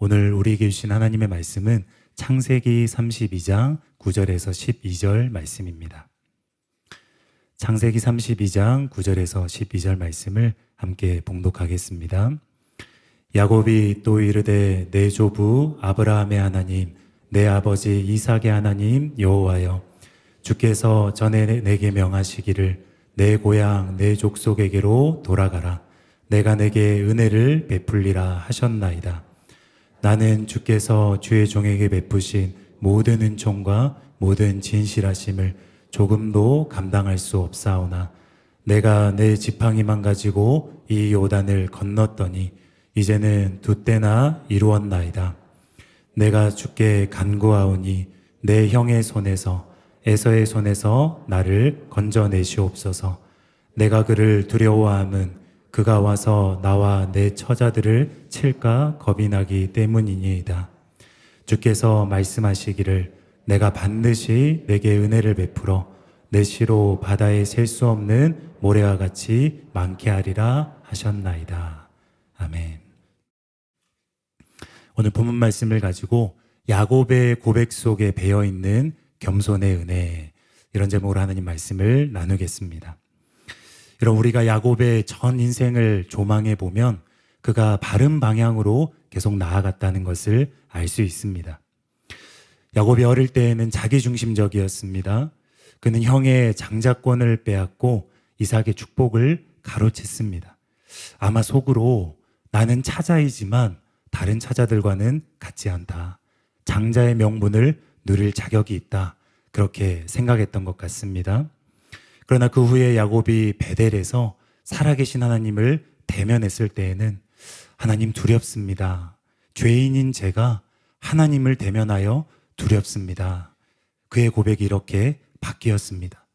오늘 우리에게 주신 하나님의 말씀은 창세기 32장 9절에서 12절 말씀입니다. 창세기 32장 9절에서 12절 말씀을 함께 봉독하겠습니다. 야곱이 또 이르되 내 조부 아브라함의 하나님 내 아버지 이삭의 하나님 여호와여 주께서 전에 내게 명하시기를 내 고향 내 족속에게로 돌아가라 내가 내게 은혜를 베풀리라 하셨나이다. 나는 주께서 주의 종에게 베푸신 모든 은총과 모든 진실하심을 조금도 감당할 수 없사오나 내가 내 지팡이만 가지고 이 요단을 건넜더니 이제는 두 때나 이루었나이다. 내가 주께 간구하오니 내 형의 손에서 에서의 손에서 나를 건져내시옵소서. 내가 그를 두려워함은 그가 와서 나와 내 처자들을 칠까 겁이 나기 때문이니이다. 주께서 말씀하시기를 내가 반드시 내게 은혜를 베풀어 내 시로 바다에 셀 수 없는 모래와 같이 많게 하리라 하셨나이다. 아멘. 오늘 본문 말씀을 가지고 야곱의 고백 속에 배어있는 겸손의 은혜, 이런 제목으로 하나님 말씀을 나누겠습니다. 여러분, 우리가 야곱의 전 인생을 조망해 보면 그가 바른 방향으로 계속 나아갔다는 것을 알 수 있습니다. 야곱이 어릴 때에는 자기중심적이었습니다. 그는 형의 장자권을 빼앗고 이삭의 축복을 가로챘습니다. 아마 속으로 나는 차자이지만 다른 차자들과는 같지 않다. 장자의 명분을 누릴 자격이 있다. 그렇게 생각했던 것 같습니다. 그러나 그 후에 야곱이 베델에서 살아계신 하나님을 대면했을 때에는 하나님 두렵습니다. 죄인인 제가 하나님을 대면하여 두렵습니다. 그의 고백이 이렇게 바뀌었습니다.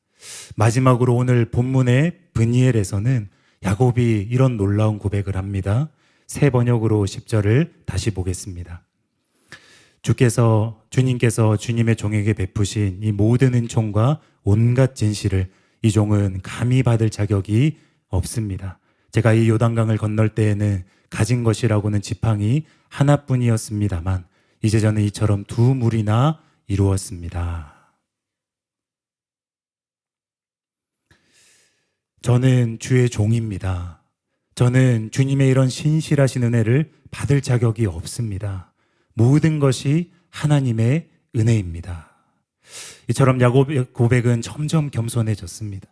마지막으로 오늘 본문의 브니엘에서는 야곱이 이런 놀라운 고백을 합니다. 새 번역으로 10절을 다시 보겠습니다. 주님께서 주님의 종에게 베푸신 이 모든 은총과 온갖 진실을 이 종은 감히 받을 자격이 없습니다. 제가 이 요단강을 건널 때에는 가진 것이라고는 지팡이 하나뿐이었습니다만 이제 저는 이처럼 두 물이나 이루었습니다. 저는 주의 종입니다. 저는 주님의 이런 신실하신 은혜를 받을 자격이 없습니다. 모든 것이 하나님의 은혜입니다. 이처럼 야곱의 고백은 점점 겸손해졌습니다.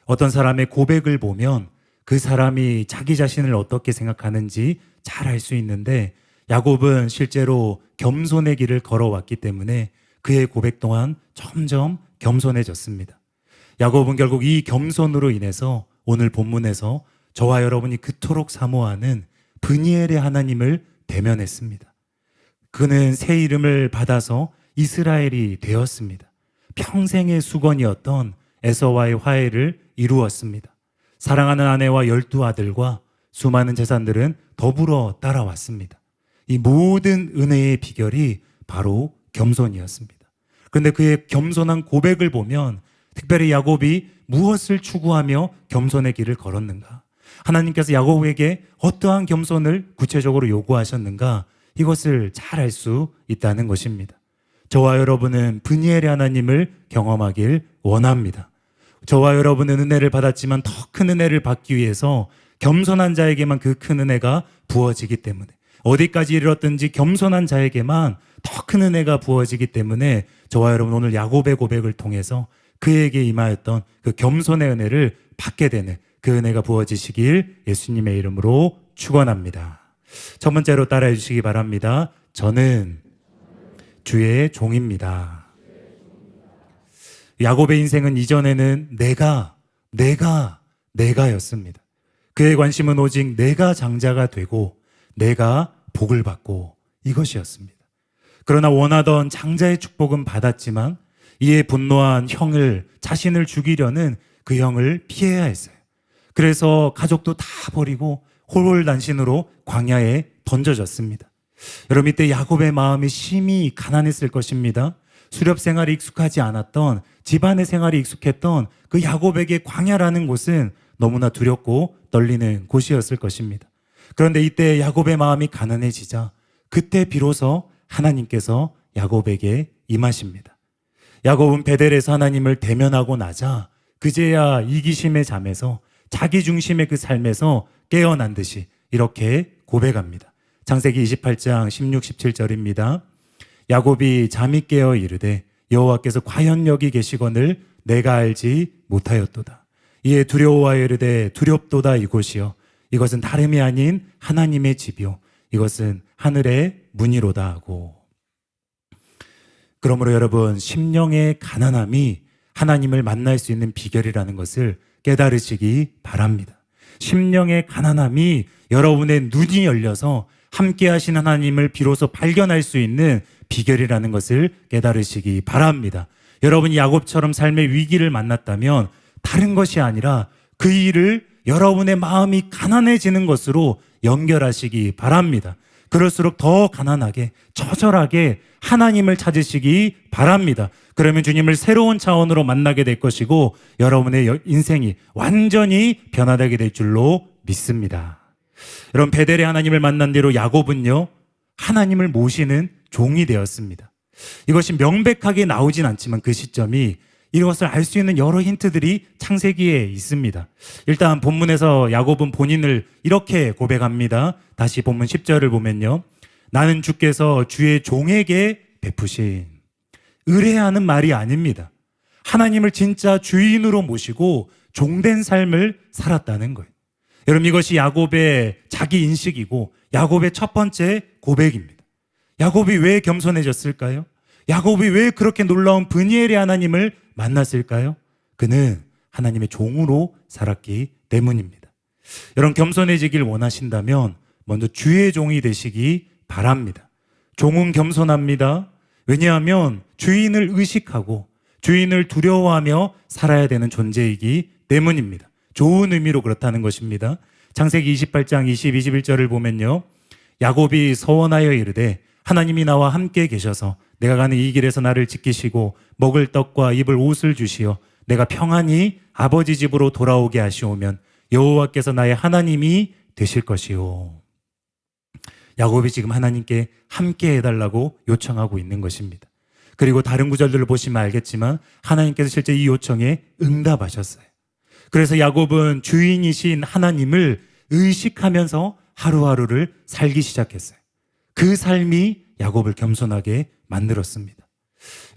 어떤 사람의 고백을 보면 그 사람이 자기 자신을 어떻게 생각하는지 잘 알 수 있는데 야곱은 실제로 겸손의 길을 걸어왔기 때문에 그의 고백 또한 점점 겸손해졌습니다. 야곱은 결국 이 겸손으로 인해서 오늘 본문에서 저와 여러분이 그토록 사모하는 브니엘의 하나님을 대면했습니다. 그는 새 이름을 받아서 이스라엘이 되었습니다. 평생의 수건이었던 에서와의 화해를 이루었습니다. 사랑하는 아내와 12아들과 수많은 재산들은 더불어 따라왔습니다. 이 모든 은혜의 비결이 바로 겸손이었습니다. 그런데 그의 겸손한 고백을 보면 특별히 야곱이 무엇을 추구하며 겸손의 길을 걸었는가? 하나님께서 야곱에게 어떠한 겸손을 구체적으로 요구하셨는가? 이것을 잘 알 수 있다는 것입니다. 저와 여러분은 브니엘의 하나님을 경험하길 원합니다. 저와 여러분은 은혜를 받았지만 더 큰 은혜를 받기 위해서 겸손한 자에게만 그 큰 은혜가 부어지기 때문에, 어디까지 이르렀든지 겸손한 자에게만 더 큰 은혜가 부어지기 때문에 저와 여러분 오늘 야곱의 고백을 통해서 그에게 임하였던 그 겸손의 은혜를 받게 되는 그 은혜가 부어지시길 예수님의 이름으로 축원합니다. 첫 번째로 따라해 주시기 바랍니다. 저는 주의 종입니다. 야곱의 인생은 이전에는 내가였습니다. 그의 관심은 오직 내가 장자가 되고 내가 복을 받고 이것이었습니다. 그러나 원하던 장자의 축복은 받았지만 이에 분노한 자신을 죽이려는 그 형을 피해야 했어요. 그래서 가족도 다 버리고 홀홀단신으로 광야에 던져졌습니다. 여러분, 이때 야곱의 마음이 심히 가난했을 것입니다. 수렵 생활이 익숙하지 않았던, 집안의 생활이 익숙했던 그 야곱에게 광야라는 곳은 너무나 두렵고 떨리는 곳이었을 것입니다. 그런데 이때 야곱의 마음이 가난해지자 그때 비로소 하나님께서 야곱에게 임하십니다. 야곱은 베델에서 하나님을 대면하고 나자 그제야 이기심의 잠에서 자기 중심의 그 삶에서 깨어난 듯이 이렇게 고백합니다. 창세기 28장 16, 17절입니다. 야곱이 잠이 깨어 이르되 여호와께서 과연 여기 계시거늘 내가 알지 못하였도다. 이에 두려워하여 이르되 두렵도다 이곳이요 이것은 다름이 아닌 하나님의 집이요 이것은 하늘의 문이로다 하고. 그러므로 여러분, 심령의 가난함이 하나님을 만날 수 있는 비결이라는 것을 깨달으시기 바랍니다. 심령의 가난함이 여러분의 눈이 열려서 함께 하신 하나님을 비로소 발견할 수 있는 비결이라는 것을 깨달으시기 바랍니다. 여러분이 야곱처럼 삶의 위기를 만났다면 다른 것이 아니라 그 일을 여러분의 마음이 가난해지는 것으로 연결하시기 바랍니다. 그럴수록 더 가난하게, 처절하게 하나님을 찾으시기 바랍니다. 그러면 주님을 새로운 차원으로 만나게 될 것이고 여러분의 인생이 완전히 변화되게 될 줄로 믿습니다. 여러분, 베델의 하나님을 만난 뒤로 야곱은요, 하나님을 모시는 종이 되었습니다. 이것이 명백하게 나오진 않지만 그 시점이 이것을 알 수 있는 여러 힌트들이 창세기에 있습니다. 일단 본문에서 야곱은 본인을 이렇게 고백합니다. 다시 본문 10절을 보면요. 나는 주께서 주의 종에게 베푸신, 의뢰하는 말이 아닙니다. 하나님을 진짜 주인으로 모시고 종된 삶을 살았다는 거예요. 여러분, 이것이 야곱의 자기 인식이고 야곱의 첫 번째 고백입니다. 야곱이 왜 겸손해졌을까요? 야곱이 왜 그렇게 놀라운 브니엘의 하나님을 만났을까요? 그는 하나님의 종으로 살았기 때문입니다. 여러분, 겸손해지길 원하신다면 먼저 주의 종이 되시기 바랍니다. 종은 겸손합니다. 왜냐하면 주인을 의식하고 주인을 두려워하며 살아야 되는 존재이기 때문입니다. 좋은 의미로 그렇다는 것입니다. 창세기 28장 20, 21절을 보면요. 야곱이 서원하여 이르되 하나님이 나와 함께 계셔서 내가 가는 이 길에서 나를 지키시고 먹을 떡과 입을 옷을 주시어 내가 평안히 아버지 집으로 돌아오게 하시오면 여호와께서 나의 하나님이 되실 것이요. 야곱이 지금 하나님께 함께 해달라고 요청하고 있는 것입니다. 그리고 다른 구절들을 보시면 알겠지만 하나님께서 실제 이 요청에 응답하셨어요. 그래서 야곱은 주인이신 하나님을 의식하면서 하루하루를 살기 시작했어요. 그 삶이 야곱을 겸손하게 만들었습니다.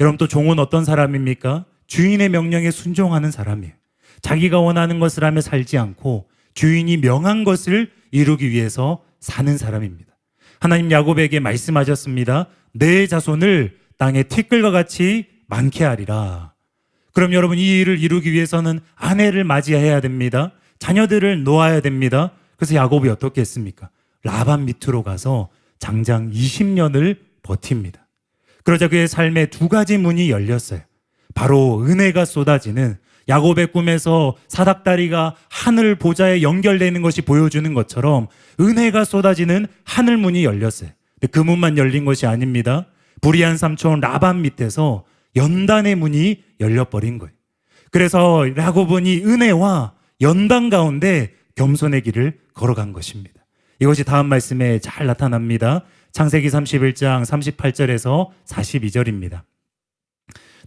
여러분, 또 종은 어떤 사람입니까? 주인의 명령에 순종하는 사람이에요. 자기가 원하는 것을 하며 살지 않고 주인이 명한 것을 이루기 위해서 사는 사람입니다. 하나님 야곱에게 말씀하셨습니다. 내 자손을 땅의 티끌과 같이 많게 하리라. 그럼 여러분, 이 일을 이루기 위해서는 아내를 맞이해야 됩니다. 자녀들을 놓아야 됩니다. 그래서 야곱이 어떻게 했습니까? 라반 밑으로 가서 장장 20년을 버팁니다. 그러자 그의 삶에 두 가지 문이 열렸어요. 바로 은혜가 쏟아지는, 야곱의 꿈에서 사닥다리가 하늘 보좌에 연결되는 것이 보여주는 것처럼 은혜가 쏟아지는 하늘 문이 열렸어요. 근데 그 문만 열린 것이 아닙니다. 불의한 삼촌 라반 밑에서 연단의 문이 열려버린 거예요. 그래서 야곱은 이 은혜와 연단 가운데 겸손의 길을 걸어간 것입니다. 이것이 다음 말씀에 잘 나타납니다. 창세기 31장 38절에서 42절입니다.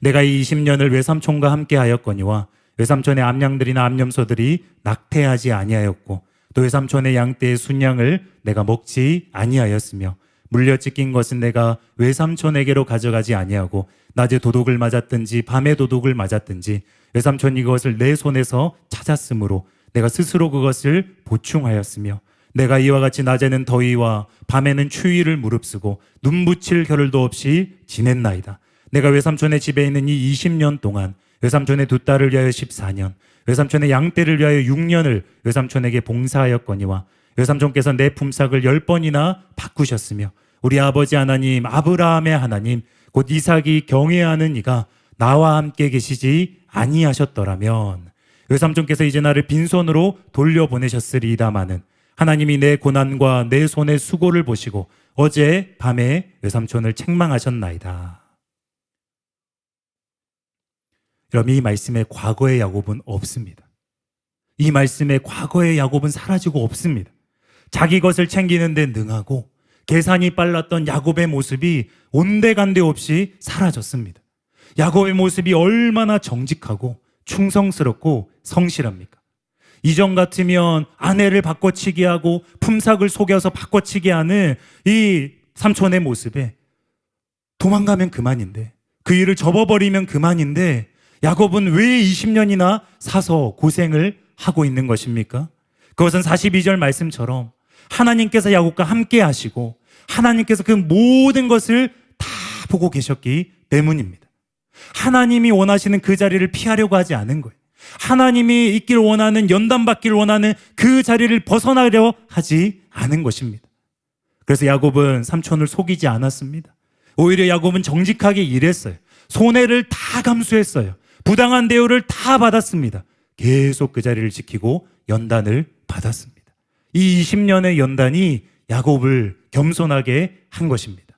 내가 이 20년을 외삼촌과 함께 하였거니와 외삼촌의 암양들이나 암염소들이 낙태하지 아니하였고 또 외삼촌의 양떼의 순양을 내가 먹지 아니하였으며 물려 찢긴 것은 내가 외삼촌에게로 가져가지 아니하고 낮에 도둑을 맞았든지 밤에 도둑을 맞았든지 외삼촌이 그것을 내 손에서 찾았으므로 내가 스스로 그것을 보충하였으며 내가 이와 같이 낮에는 더위와 밤에는 추위를 무릅쓰고 눈 붙일 겨를도 없이 지냈나이다. 내가 외삼촌의 집에 있는 이 20년 동안 외삼촌의 두 딸을 위하여 14년, 외삼촌의 양떼를 위하여 6년을 외삼촌에게 봉사하였거니와 외삼촌께서 내 품삯을 10번이나 바꾸셨으며 우리 아버지 하나님 아브라함의 하나님 곧 이삭이 경외하는 이가 나와 함께 계시지 아니하셨더라면 외삼촌께서 이제 나를 빈손으로 돌려보내셨으리이다마는 하나님이 내 고난과 내 손의 수고를 보시고 어제 밤에 외삼촌을 책망하셨나이다. 여러분, 이 말씀에 과거의 야곱은 없습니다. 이 말씀에 과거의 야곱은 사라지고 없습니다. 자기 것을 챙기는 데 능하고 계산이 빨랐던 야곱의 모습이 온데간데 없이 사라졌습니다. 야곱의 모습이 얼마나 정직하고 충성스럽고 성실합니까? 이전 같으면 아내를 바꿔치기 하고 품삯을 속여서 바꿔치기 하는 이 삼촌의 모습에 도망가면 그만인데, 그 일을 접어버리면 그만인데, 야곱은 왜 20년이나 사서 고생을 하고 있는 것입니까? 그것은 42절 말씀처럼 하나님께서 야곱과 함께 하시고 하나님께서 그 모든 것을 다 보고 계셨기 때문입니다. 하나님이 원하시는 그 자리를 피하려고 하지 않은 거예요. 하나님이 있길 원하는, 연단받길 원하는 그 자리를 벗어나려 하지 않은 것입니다. 그래서 야곱은 삼촌을 속이지 않았습니다. 오히려 야곱은 정직하게 일했어요. 손해를 다 감수했어요. 부당한 대우를 다 받았습니다. 계속 그 자리를 지키고 연단을 받았습니다. 이 20년의 연단이 야곱을 겸손하게 한 것입니다.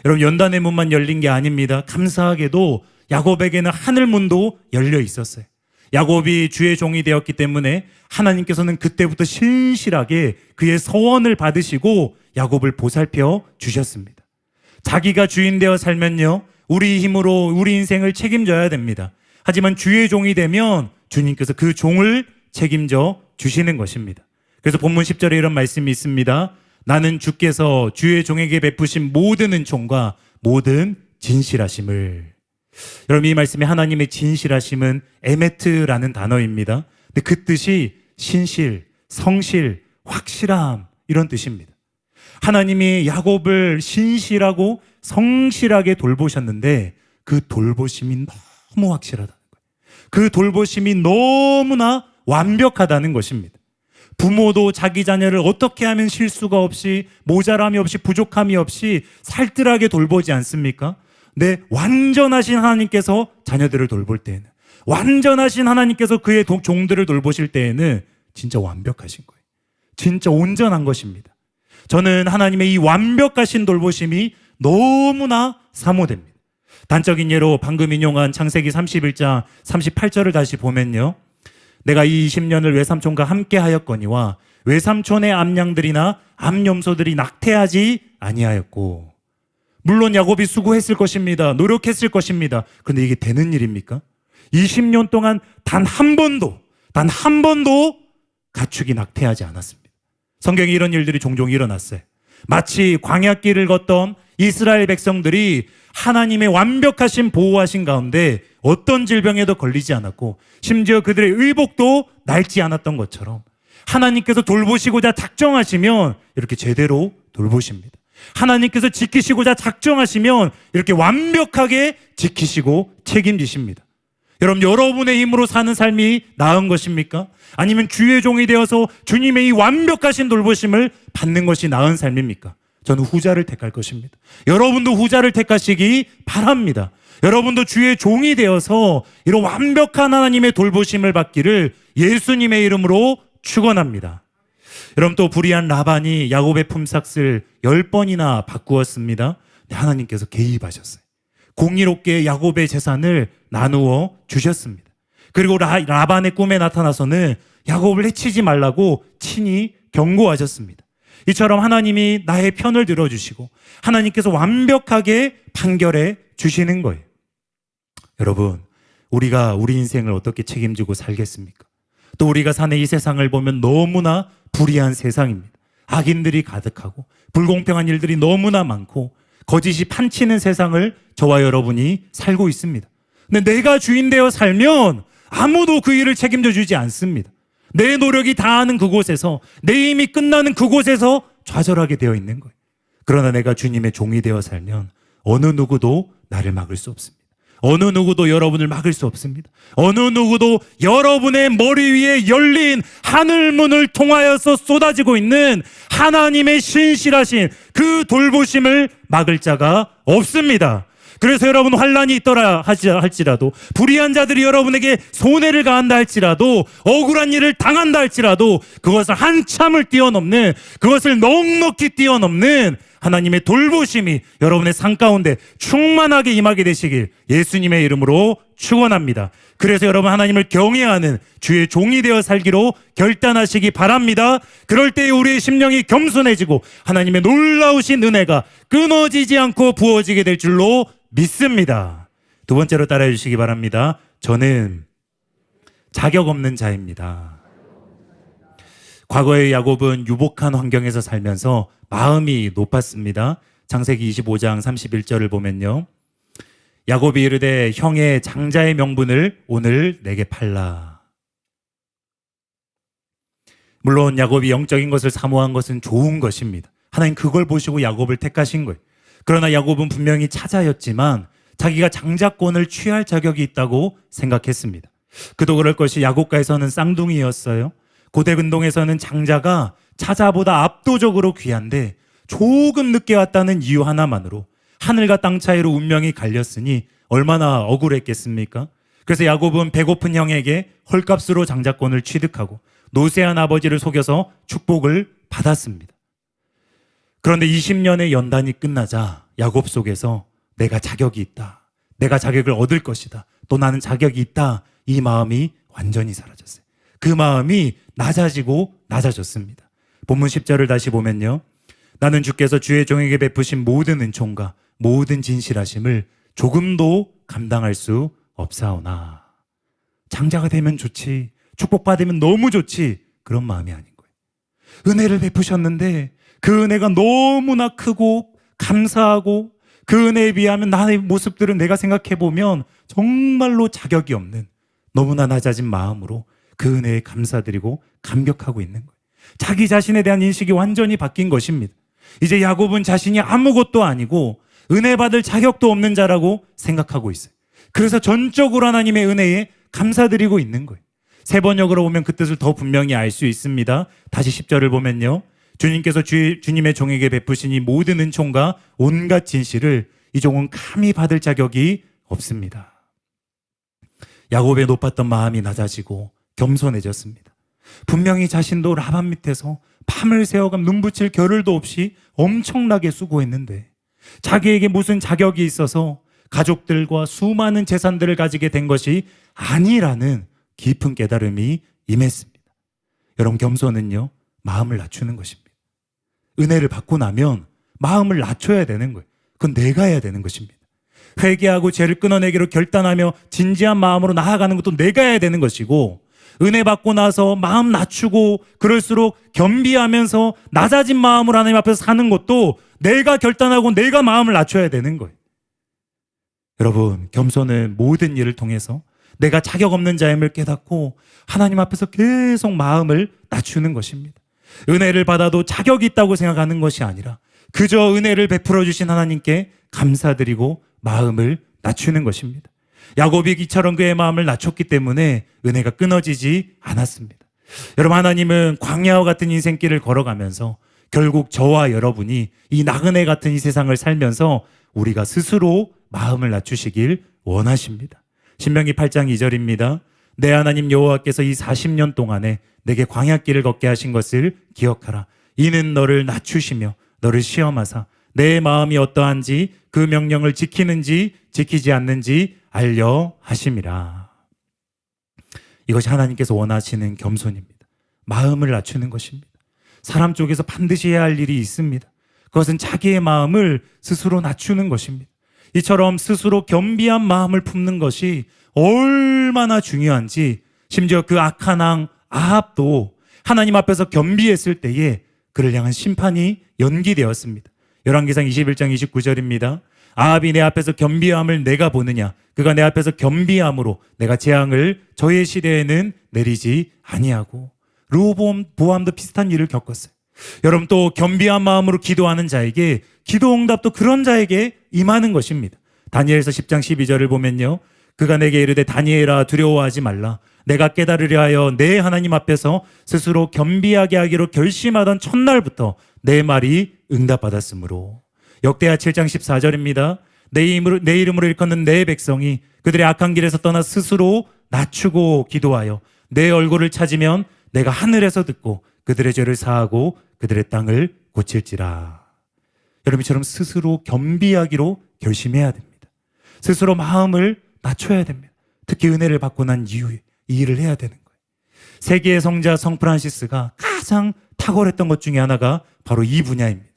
여러분, 연단의 문만 열린 게 아닙니다. 감사하게도 야곱에게는 하늘 문도 열려 있었어요. 야곱이 주의 종이 되었기 때문에 하나님께서는 그때부터 신실하게 그의 서원을 받으시고 야곱을 보살펴 주셨습니다. 자기가 주인 되어 살면요, 우리 힘으로 우리 인생을 책임져야 됩니다. 하지만 주의 종이 되면 주님께서 그 종을 책임져 주시는 것입니다. 그래서 본문 10절에 이런 말씀이 있습니다. 나는 주께서 주의 종에게 베푸신 모든 은총과 모든 진실하심을. 여러분, 이 말씀에 하나님의 진실하심은 에메트라는 단어입니다. 근데 그 뜻이 신실, 성실, 확실함, 이런 뜻입니다. 하나님이 야곱을 신실하고 성실하게 돌보셨는데 그 돌보심이 너무 확실하다는 거예요. 그 돌보심이 너무나 완벽하다는 것입니다. 부모도 자기 자녀를 어떻게 하면 실수가 없이, 모자람이 없이, 부족함이 없이 살뜰하게 돌보지 않습니까? 네, 완전하신 하나님께서 자녀들을 돌볼 때에는, 완전하신 하나님께서 그의 종들을 돌보실 때에는 진짜 완벽하신 거예요. 진짜 온전한 것입니다. 저는 하나님의 이 완벽하신 돌보심이 너무나 사모됩니다. 단적인 예로 방금 인용한 창세기 31장 38절을 다시 보면요, 내가 이 20년을 외삼촌과 함께 하였거니와 외삼촌의 암양들이나 암염소들이 낙태하지 아니하였고. 물론 야곱이 수고했을 것입니다. 노력했을 것입니다. 그런데 이게 되는 일입니까? 20년 동안 단 한 번도 가축이 낙태하지 않았습니다. 성경에 이런 일들이 종종 일어났어요. 마치 광야길을 걷던 이스라엘 백성들이 하나님의 완벽하신 보호하신 가운데 어떤 질병에도 걸리지 않았고 심지어 그들의 의복도 낡지 않았던 것처럼 하나님께서 돌보시고자 작정하시면 이렇게 제대로 돌보십니다. 하나님께서 지키시고자 작정하시면 이렇게 완벽하게 지키시고 책임지십니다. 여러분, 여러분의 힘으로 사는 삶이 나은 것입니까? 아니면 주의 종이 되어서 주님의 이 완벽하신 돌보심을 받는 것이 나은 삶입니까? 저는 후자를 택할 것입니다. 여러분도 후자를 택하시기 바랍니다. 여러분도 주의 종이 되어서 이런 완벽한 하나님의 돌보심을 받기를 예수님의 이름으로 축원합니다. 여러분, 또 불의한 라반이 야곱의 품삯을 10번이나 바꾸었습니다. 하나님께서 개입하셨어요. 공의롭게 야곱의 재산을 나누어 주셨습니다. 그리고 라반의 꿈에 나타나서는 야곱을 해치지 말라고 친히 경고하셨습니다. 이처럼 하나님이 나의 편을 들어주시고 하나님께서 완벽하게 판결해 주시는 거예요. 여러분, 우리가 우리 인생을 어떻게 책임지고 살겠습니까? 또 우리가 사는 이 세상을 보면 너무나 불의한 세상입니다. 악인들이 가득하고 불공평한 일들이 너무나 많고 거짓이 판치는 세상을 저와 여러분이 살고 있습니다. 근데 내가 주인 되어 살면 아무도 그 일을 책임져 주지 않습니다. 내 노력이 다하는 그곳에서, 내 힘이 끝나는 그곳에서 좌절하게 되어 있는 거예요. 그러나 내가 주님의 종이 되어 살면 어느 누구도 나를 막을 수 없습니다. 어느 누구도 여러분을 막을 수 없습니다. 어느 누구도 여러분의 머리 위에 열린 하늘문을 통하여서 쏟아지고 있는 하나님의 신실하신 그 돌보심을 막을 자가 없습니다. 그래서 여러분, 환난이 있더라 할지라도, 불의한 자들이 여러분에게 손해를 가한다 할지라도, 억울한 일을 당한다 할지라도 그것을 한참을 뛰어넘는, 그것을 넉넉히 뛰어넘는 하나님의 돌보심이 여러분의 삶 가운데 충만하게 임하게 되시길 예수님의 이름으로 축원합니다. 그래서 여러분 하나님을 경외하는 주의 종이 되어 살기로 결단하시기 바랍니다. 그럴 때 우리의 심령이 겸손해지고 하나님의 놀라우신 은혜가 끊어지지 않고 부어지게 될 줄로 믿습니다. 두 번째로 따라해 주시기 바랍니다. 저는 자격 없는 자입니다. 과거의 야곱은 유복한 환경에서 살면서 마음이 높았습니다. 창세기 25장 31절을 보면요. 야곱이 이르되 형의 장자의 명분을 오늘 내게 팔라. 물론 야곱이 영적인 것을 사모한 것은 좋은 것입니다. 하나님 그걸 보시고 야곱을 택하신 거예요. 그러나 야곱은 분명히 차자였지만 자기가 장자권을 취할 자격이 있다고 생각했습니다. 그도 그럴 것이 야곱가에서는 쌍둥이였어요. 고대 근동에서는 장자가 차자보다 압도적으로 귀한데 조금 늦게 왔다는 이유 하나만으로 하늘과 땅 차이로 운명이 갈렸으니 얼마나 억울했겠습니까? 그래서 야곱은 배고픈 형에게 헐값으로 장자권을 취득하고 노쇠한 아버지를 속여서 축복을 받았습니다. 그런데 20년의 연단이 끝나자 야곱 속에서 내가 자격이 있다. 내가 자격을 얻을 것이다. 또 나는 자격이 있다. 이 마음이 완전히 사라졌어요. 그 마음이 낮아지고 낮아졌습니다. 본문 10절을 다시 보면요. 나는 주께서 주의 종에게 베푸신 모든 은총과 모든 진실하심을 조금도 감당할 수 없사오나. 장자가 되면 좋지. 축복받으면 너무 좋지. 그런 마음이 아닌 거예요. 은혜를 베푸셨는데 그 은혜가 너무나 크고 감사하고 그 은혜에 비하면 나의 모습들은 내가 생각해 보면 정말로 자격이 없는 너무나 낮아진 마음으로 그 은혜에 감사드리고 감격하고 있는 거예요. 자기 자신에 대한 인식이 완전히 바뀐 것입니다. 이제 야곱은 자신이 아무것도 아니고 은혜 받을 자격도 없는 자라고 생각하고 있어요. 그래서 전적으로 하나님의 은혜에 감사드리고 있는 거예요. 세 번역으로 보면 그 뜻을 더 분명히 알 수 있습니다. 다시 10절을 보면요. 주님께서 주님의 종에게 베푸신 이 모든 은총과 온갖 진실을 이 종은 감히 받을 자격이 없습니다. 야곱의 높았던 마음이 낮아지고 겸손해졌습니다. 분명히 자신도 라반 밑에서 밤을 새워가 눈붙일 겨를도 없이 엄청나게 수고했는데 자기에게 무슨 자격이 있어서 가족들과 수많은 재산들을 가지게 된 것이 아니라는 깊은 깨달음이 임했습니다. 여러분, 겸손은요, 마음을 낮추는 것입니다. 은혜를 받고 나면 마음을 낮춰야 되는 거예요. 그건 내가 해야 되는 것입니다. 회개하고 죄를 끊어내기로 결단하며 진지한 마음으로 나아가는 것도 내가 해야 되는 것이고, 은혜 받고 나서 마음 낮추고 그럴수록 겸비하면서 낮아진 마음으로 하나님 앞에서 사는 것도 내가 결단하고 내가 마음을 낮춰야 되는 거예요. 여러분, 겸손은 모든 일을 통해서 내가 자격 없는 자임을 깨닫고 하나님 앞에서 계속 마음을 낮추는 것입니다. 은혜를 받아도 자격이 있다고 생각하는 것이 아니라 그저 은혜를 베풀어 주신 하나님께 감사드리고 마음을 낮추는 것입니다. 야곱이 이처럼 그의 마음을 낮췄기 때문에 은혜가 끊어지지 않았습니다. 여러분, 하나님은 광야와 같은 인생길을 걸어가면서 결국 저와 여러분이 이 나그네 같은 이 세상을 살면서 우리가 스스로 마음을 낮추시길 원하십니다. 신명기 8장 2절입니다. 내 하나님 여호와께서 이 40년 동안에 내게 광야길을 걷게 하신 것을 기억하라. 이는 너를 낮추시며 너를 시험하사 내 마음이 어떠한지 그 명령을 지키는지 지키지 않는지 알려 하심이라. 이것이 하나님께서 원하시는 겸손입니다. 마음을 낮추는 것입니다. 사람 쪽에서 반드시 해야 할 일이 있습니다. 그것은 자기의 마음을 스스로 낮추는 것입니다. 이처럼 스스로 겸비한 마음을 품는 것이 얼마나 중요한지, 심지어 그 악한 왕 아합도 하나님 앞에서 겸비했을 때에 그를 향한 심판이 연기되었습니다. 열왕기상 21장 29절입니다. 아합이 내 앞에서 겸비함을 내가 보느냐? 그가 내 앞에서 겸비함으로 내가 재앙을 저의 시대에는 내리지 아니하고. 르호보암, 보암도 비슷한 일을 겪었어요. 여러분, 또 겸비한 마음으로 기도하는 자에게 기도 응답도 그런 자에게 임하는 것입니다. 다니엘서 10장 12절을 보면요. 그가 내게 이르되 다니엘아 두려워하지 말라. 내가 깨달으려 하여 내 하나님 앞에서 스스로 겸비하게 하기로 결심하던 첫날부터 내 말이 응답받았으므로. 역대하 7장 14절입니다. 내 이름으로 일컫는 내 백성이 그들의 악한 길에서 떠나 스스로 낮추고 기도하여 내 얼굴을 찾으면 내가 하늘에서 듣고 그들의 죄를 사하고 그들의 땅을 고칠지라. 여러분처럼 스스로 겸비하기로 결심해야 됩니다. 스스로 마음을 낮춰야 됩니다. 특히 은혜를 받고 난 이후에 이 일을 해야 되는 거예요. 세계의 성자 성 프란시스가 가장 탁월했던 것 중에 하나가 바로 이 분야입니다.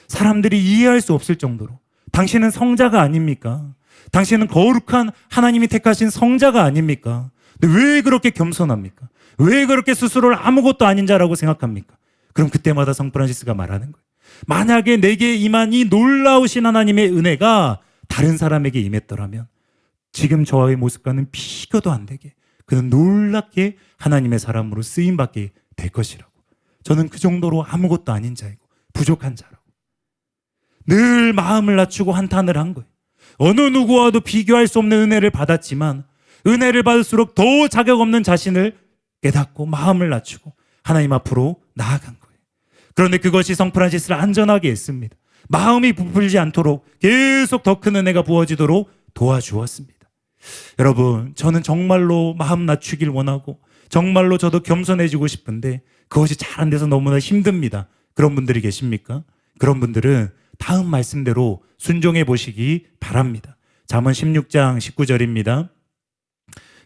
사람들이 이해할 수 없을 정도로 당신은 성자가 아닙니까? 당신은 거룩한 하나님이 택하신 성자가 아닙니까? 근데 왜 그렇게 겸손합니까? 왜 그렇게 스스로를 아무것도 아닌 자라고 생각합니까? 그럼 그때마다 성 프란시스가 말하는 거예요. 만약에 내게 임한 이 놀라우신 하나님의 은혜가 다른 사람에게 임했더라면 지금 저의 모습과는 비교도 안 되게 그는 놀랍게 하나님의 사람으로 쓰임받게 될 것이라고. 저는 그 정도로 아무것도 아닌 자이고 부족한 자라고. 늘 마음을 낮추고 한탄을 한 거예요. 어느 누구와도 비교할 수 없는 은혜를 받았지만 은혜를 받을수록 더 자격 없는 자신을 깨닫고 마음을 낮추고 하나님 앞으로 나아간 거예요. 그런데 그것이 성 프란시스를 안전하게 했습니다. 마음이 부풀지 않도록 계속 더 큰 은혜가 부어지도록 도와주었습니다. 여러분, 저는 정말로 마음 낮추길 원하고 정말로 저도 겸손해지고 싶은데 그것이 잘 안 돼서 너무나 힘듭니다. 그런 분들이 계십니까? 그런 분들은 다음 말씀대로 순종해 보시기 바랍니다. 잠언 16장 19절입니다.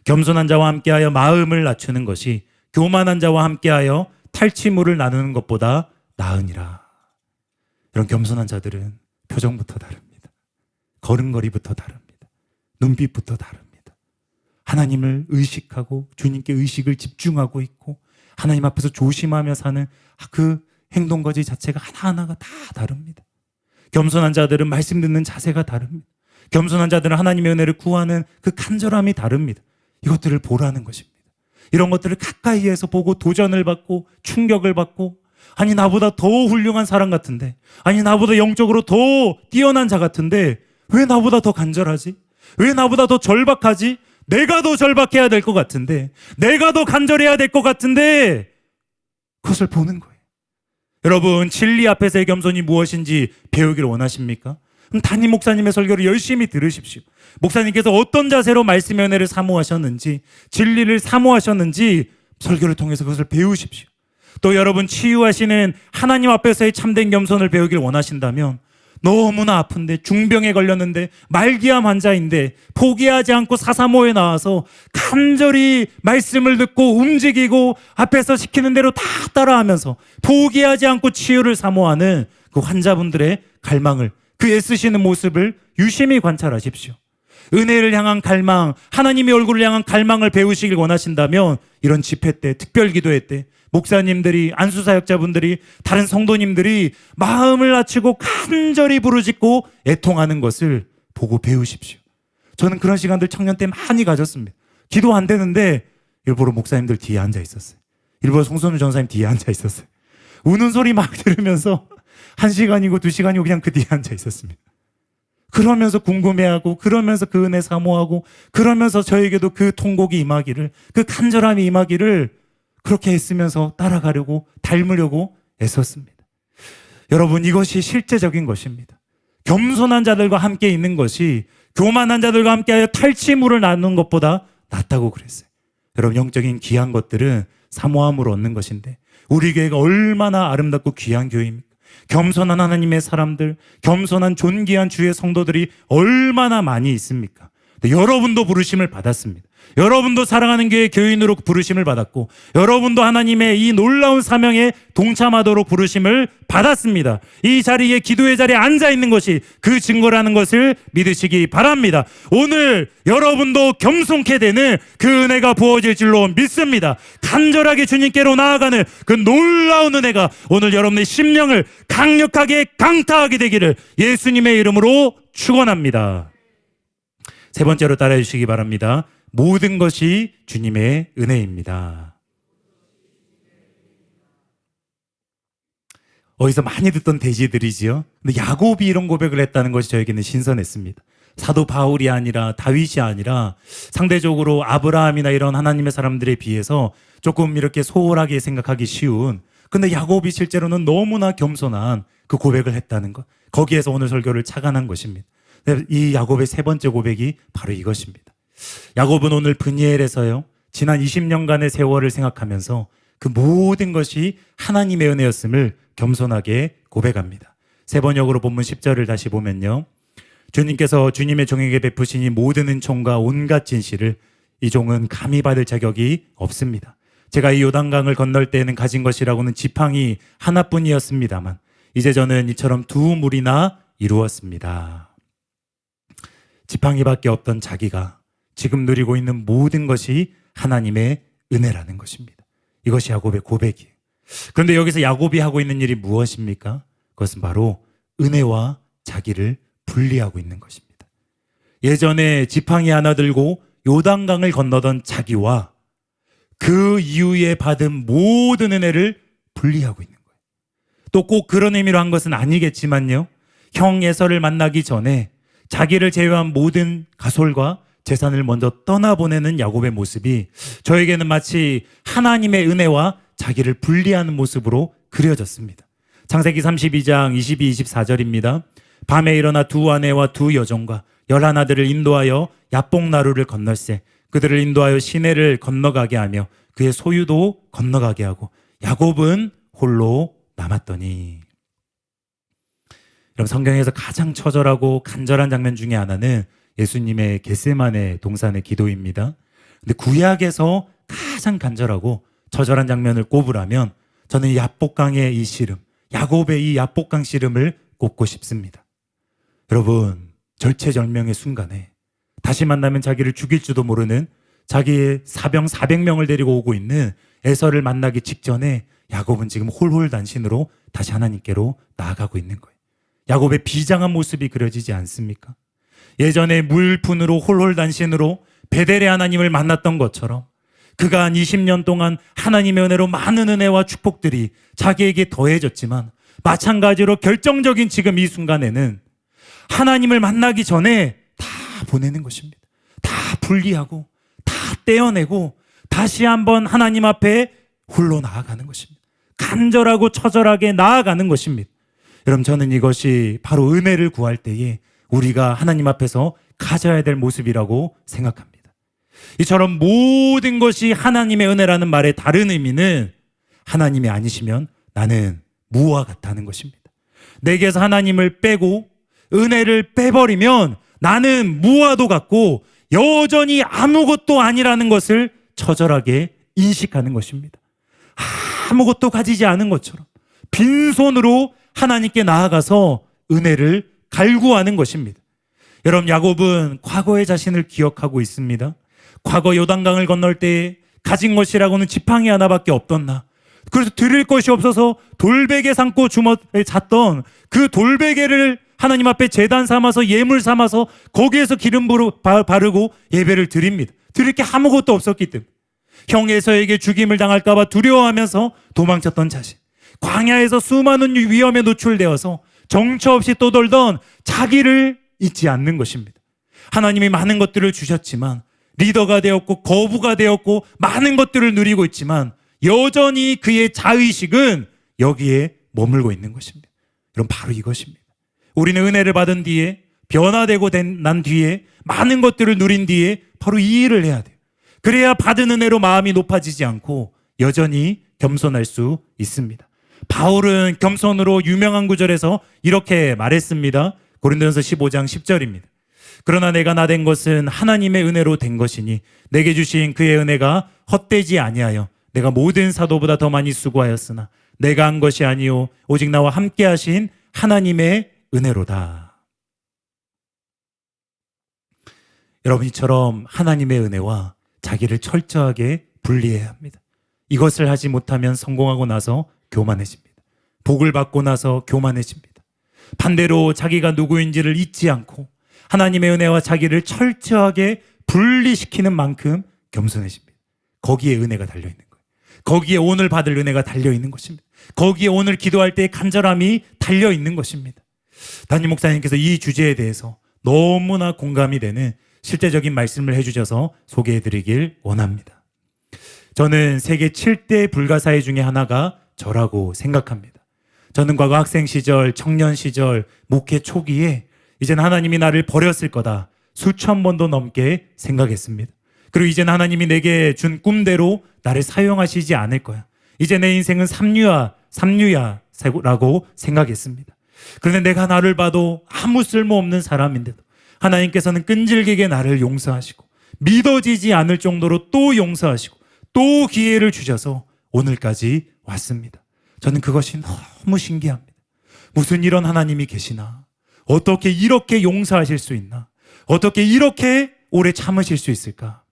겸손한 자와 함께하여 마음을 낮추는 것이 교만한 자와 함께하여 탈취물을 나누는 것보다 나으니라. 이런 겸손한 자들은 표정부터 다릅니다. 걸음걸이부터 다릅니다. 눈빛부터 다릅니다. 하나님을 의식하고 주님께 의식을 집중하고 있고 하나님 앞에서 조심하며 사는 그 행동거지 자체가 하나하나가 다 다릅니다. 겸손한 자들은 말씀 듣는 자세가 다릅니다. 겸손한 자들은 하나님의 은혜를 구하는 그 간절함이 다릅니다. 이것들을 보라는 것입니다. 이런 것들을 가까이에서 보고 도전을 받고 충격을 받고 아니 나보다 더 훌륭한 사람 같은데 아니 나보다 영적으로 더 뛰어난 자 같은데 왜 나보다 더 간절하지? 왜 나보다 더 절박하지? 내가 더 절박해야 될 것 같은데 내가 더 간절해야 될 것 같은데 그것을 보는 거예요. 여러분, 진리 앞에서의 겸손이 무엇인지 배우기를 원하십니까? 그럼 담임 목사님의 설교를 열심히 들으십시오. 목사님께서 어떤 자세로 말씀의 은혜를 사모하셨는지 진리를 사모하셨는지 설교를 통해서 그것을 배우십시오. 또 여러분, 치유하시는 하나님 앞에서의 참된 겸손을 배우길 원하신다면 너무나 아픈데 중병에 걸렸는데 말기암 환자인데 포기하지 않고 사사모에 나와서 간절히 말씀을 듣고 움직이고 앞에서 시키는 대로 다 따라하면서 포기하지 않고 치유를 사모하는 그 환자분들의 갈망을, 그 애쓰시는 모습을 유심히 관찰하십시오. 은혜를 향한 갈망, 하나님의 얼굴을 향한 갈망을 배우시길 원하신다면 이런 집회 때, 특별기도회 때 목사님들이, 안수사역자분들이, 다른 성도님들이 마음을 낮추고 간절히 부르짖고 애통하는 것을 보고 배우십시오. 저는 그런 시간들 청년 때 많이 가졌습니다. 기도 안 되는데 일부러 목사님들 뒤에 앉아 있었어요. 일부러 송선우 전사님 뒤에 앉아 있었어요. 우는 소리 막 들으면서 1시간이고 2시간이고 그냥 그 뒤에 앉아 있었습니다. 그러면서 궁금해하고 그러면서 그 은혜 사모하고 그러면서 저에게도 그 통곡이 임하기를, 그 간절함이 임하기를 그렇게 애쓰면서 따라가려고 닮으려고 애썼습니다. 여러분, 이것이 실제적인 것입니다. 겸손한 자들과 함께 있는 것이 교만한 자들과 함께하여 탈취물을 나누는 것보다 낫다고 그랬어요. 여러분, 영적인 귀한 것들은 사모함으로 얻는 것인데 우리 교회가 얼마나 아름답고 귀한 교회입니까? 겸손한 하나님의 사람들, 겸손한 존귀한 주의 성도들이 얼마나 많이 있습니까? 여러분도 부르심을 받았습니다. 여러분도 사랑하는 교회 교인으로 부르심을 받았고 여러분도 하나님의 이 놀라운 사명에 동참하도록 부르심을 받았습니다. 이 자리에, 기도의 자리에 앉아있는 것이 그 증거라는 것을 믿으시기 바랍니다. 오늘 여러분도 겸손케 되는 그 은혜가 부어질 줄로 믿습니다. 간절하게 주님께로 나아가는 그 놀라운 은혜가 오늘 여러분의 심령을 강력하게 강타하게 되기를 예수님의 이름으로 축원합니다. 세 번째로 따라해 주시기 바랍니다. 모든 것이 주님의 은혜입니다. 어디서 많이 듣던 대지들이지요. 근데 야곱이 이런 고백을 했다는 것이 저에게는 신선했습니다. 사도 바울이 아니라 다윗이 아니라 상대적으로 아브라함이나 이런 하나님의 사람들에 비해서 조금 이렇게 소홀하게 생각하기 쉬운, 근데 야곱이 실제로는 너무나 겸손한 그 고백을 했다는 것, 거기에서 오늘 설교를 착안한 것입니다. 이 야곱의 세 번째 고백이 바로 이것입니다. 야곱은 오늘 브니엘에서요, 지난 20년간의 세월을 생각하면서 그 모든 것이 하나님의 은혜였음을 겸손하게 고백합니다. 세 번역으로 본문 10절을 다시 보면요. 주님께서 주님의 종에게 베푸신 이 모든 은총과 온갖 진실을 이 종은 감히 받을 자격이 없습니다. 제가 이 요단강을 건널 때에는 가진 것이라고는 지팡이 하나뿐이었습니다만 이제 저는 이처럼 두 무리나 이루었습니다. 지팡이밖에 없던 자기가 지금 누리고 있는 모든 것이 하나님의 은혜라는 것입니다. 이것이 야곱의 고백이에요. 그런데 여기서 야곱이 하고 있는 일이 무엇입니까? 그것은 바로 은혜와 자기를 분리하고 있는 것입니다. 예전에 지팡이 하나 들고 요단강을 건너던 자기와 그 이후에 받은 모든 은혜를 분리하고 있는 거예요. 또 꼭 그런 의미로 한 것은 아니겠지만요. 형 에서를 만나기 전에 자기를 제외한 모든 가솔과 재산을 먼저 떠나보내는 야곱의 모습이 저에게는 마치 하나님의 은혜와 자기를 분리하는 모습으로 그려졌습니다. 창세기 32장 22, 24절입니다. 밤에 일어나 두 아내와 두 여종과 11아들을 인도하여 야복나루를 건널세 그들을 인도하여 시내를 건너가게 하며 그의 소유도 건너가게 하고 야곱은 홀로 남았더니. 여러분, 성경에서 가장 처절하고 간절한 장면 중에 하나는 예수님의 겟세마네 동산의 기도입니다. 근데 구약에서 가장 간절하고 처절한 장면을 꼽으라면 저는 이 야복강의 이 시름, 야곱의 이 야복강 시름을 꼽고 싶습니다. 여러분, 절체절명의 순간에 다시 만나면 자기를 죽일지도 모르는 자기의 사병 400명을 데리고 오고 있는 에서를 만나기 직전에 야곱은 지금 홀홀단신으로 다시 하나님께로 나아가고 있는 거예요. 야곱의 비장한 모습이 그려지지 않습니까? 예전에 물푼으로 홀홀단신으로 베델의 하나님을 만났던 것처럼 그가 한 20년 동안 하나님의 은혜로 많은 은혜와 축복들이 자기에게 더해졌지만 마찬가지로 결정적인 지금 이 순간에는 하나님을 만나기 전에 다 보내는 것입니다. 다 분리하고 다 떼어내고 다시 한번 하나님 앞에 홀로 나아가는 것입니다. 간절하고 처절하게 나아가는 것입니다. 여러분, 저는 이것이 바로 은혜를 구할 때에 우리가 하나님 앞에서 가져야 될 모습이라고 생각합니다. 이처럼 모든 것이 하나님의 은혜라는 말의 다른 의미는 하나님이 아니시면 나는 무와 같다는 것입니다. 내게서 하나님을 빼고 은혜를 빼버리면 나는 무와도 같고 여전히 아무것도 아니라는 것을 처절하게 인식하는 것입니다. 아무것도 가지지 않은 것처럼 빈손으로 하나님께 나아가서 은혜를 갈구하는 것입니다. 여러분, 야곱은 과거의 자신을 기억하고 있습니다. 과거 요단강을 건널 때 가진 것이라고는 지팡이 하나밖에 없던나, 그래서 드릴 것이 없어서 돌베개 삼고 주머니에 잤던 그 돌베개를 하나님 앞에 제단 삼아서 예물 삼아서 거기에서 기름 바르고 예배를 드립니다. 드릴 게 아무것도 없었기 때문에 형 에서에게 죽임을 당할까 봐 두려워하면서 도망쳤던 자신, 광야에서 수많은 위험에 노출되어서 정처 없이 떠돌던 자기를 잊지 않는 것입니다. 하나님이 많은 것들을 주셨지만 리더가 되었고 거부가 되었고 많은 것들을 누리고 있지만 여전히 그의 자의식은 여기에 머물고 있는 것입니다. 여러분, 바로 이것입니다. 우리는 은혜를 받은 뒤에 변화되고 난 뒤에 많은 것들을 누린 뒤에 바로 이 일을 해야 돼요. 그래야 받은 은혜로 마음이 높아지지 않고 여전히 겸손할 수 있습니다. 바울은 겸손으로 유명한 구절에서 이렇게 말했습니다. 고린도전서 15장 10절입니다. 그러나 내가 나된 것은 하나님의 은혜로 된 것이니 내게 주신 그의 은혜가 헛되지 아니하여 내가 모든 사도보다 더 많이 수고하였으나 내가 한 것이 아니요 오직 나와 함께 하신 하나님의 은혜로다. 여러분, 이처럼 하나님의 은혜와 자기를 철저하게 분리해야 합니다. 이것을 하지 못하면 성공하고 나서 교만해집니다. 복을 받고 나서 교만해집니다. 반대로 자기가 누구인지를 잊지 않고 하나님의 은혜와 자기를 철저하게 분리시키는 만큼 겸손해집니다. 거기에 은혜가 달려있는 거예요. 거기에 오늘 받을 은혜가 달려있는 것입니다. 거기에 오늘 기도할 때의 간절함이 달려있는 것입니다. 담임 목사님께서 이 주제에 대해서 너무나 공감이 되는 실제적인 말씀을 해주셔서 소개해드리길 원합니다. 저는 세계 7대 불가사의 중에 하나가 저라고 생각합니다. 저는 과거 학생 시절, 청년 시절, 목회 초기에 이제는 하나님이 나를 버렸을 거다 수천 번도 넘게 생각했습니다. 그리고 이제는 하나님이 내게 준 꿈대로 나를 사용하시지 않을 거야. 이제 내 인생은 삼류야라고 생각했습니다. 그런데 내가 나를 봐도 아무 쓸모없는 사람인데도 하나님께서는 끈질기게 나를 용서하시고 믿어지지 않을 정도로 또 용서하시고 또 기회를 주셔서 오늘까지 왔습니다. 저는 그것이 너무 신기합니다. 무슨 이런 하나님이 계시나? 어떻게 이렇게 용서하실 수 있나? 어떻게 이렇게 오래 참으실 수 있을까?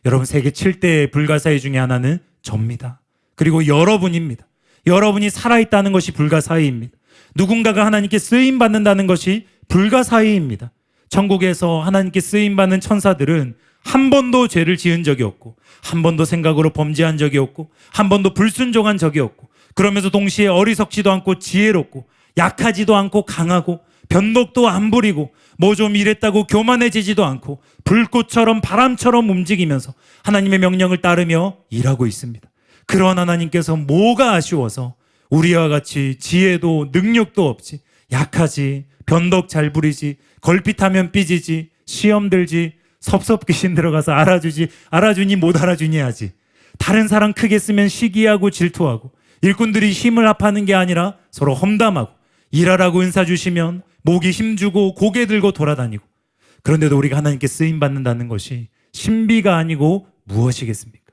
여러분, 세계 7대 불가사의 중에 하나는 접니다. 그리고 여러분입니다. 여러분이 살아있다는 것이 불가사의입니다. 누군가가 하나님께 쓰임받는다는 것이 불가사의입니다. 천국에서 하나님께 쓰임받는 천사들은 한 번도 죄를 지은 적이 없고, 한 번도 생각으로 범죄한 적이 없고, 한 번도 불순종한 적이 없고, 그러면서 동시에 어리석지도 않고 지혜롭고, 약하지도 않고 강하고, 변덕도 안 부리고, 뭐 좀 이랬다고 교만해지지도 않고, 불꽃처럼 바람처럼 움직이면서 하나님의 명령을 따르며 일하고 있습니다. 그런 하나님께서 뭐가 아쉬워서 우리와 같이 지혜도 능력도 없지, 약하지, 변덕 잘 부리지, 걸핏하면 삐지지, 시험 들지, 섭섭귀신 들어가서 알아주니 못 알아주니 하지, 다른 사람 크게 쓰면 시기하고 질투하고, 일꾼들이 힘을 합하는 게 아니라 서로 험담하고, 일하라고 은사 주시면 목이 힘주고 고개 들고 돌아다니고, 그런데도 우리가 하나님께 쓰임받는다는 것이 신비가 아니고 무엇이겠습니까?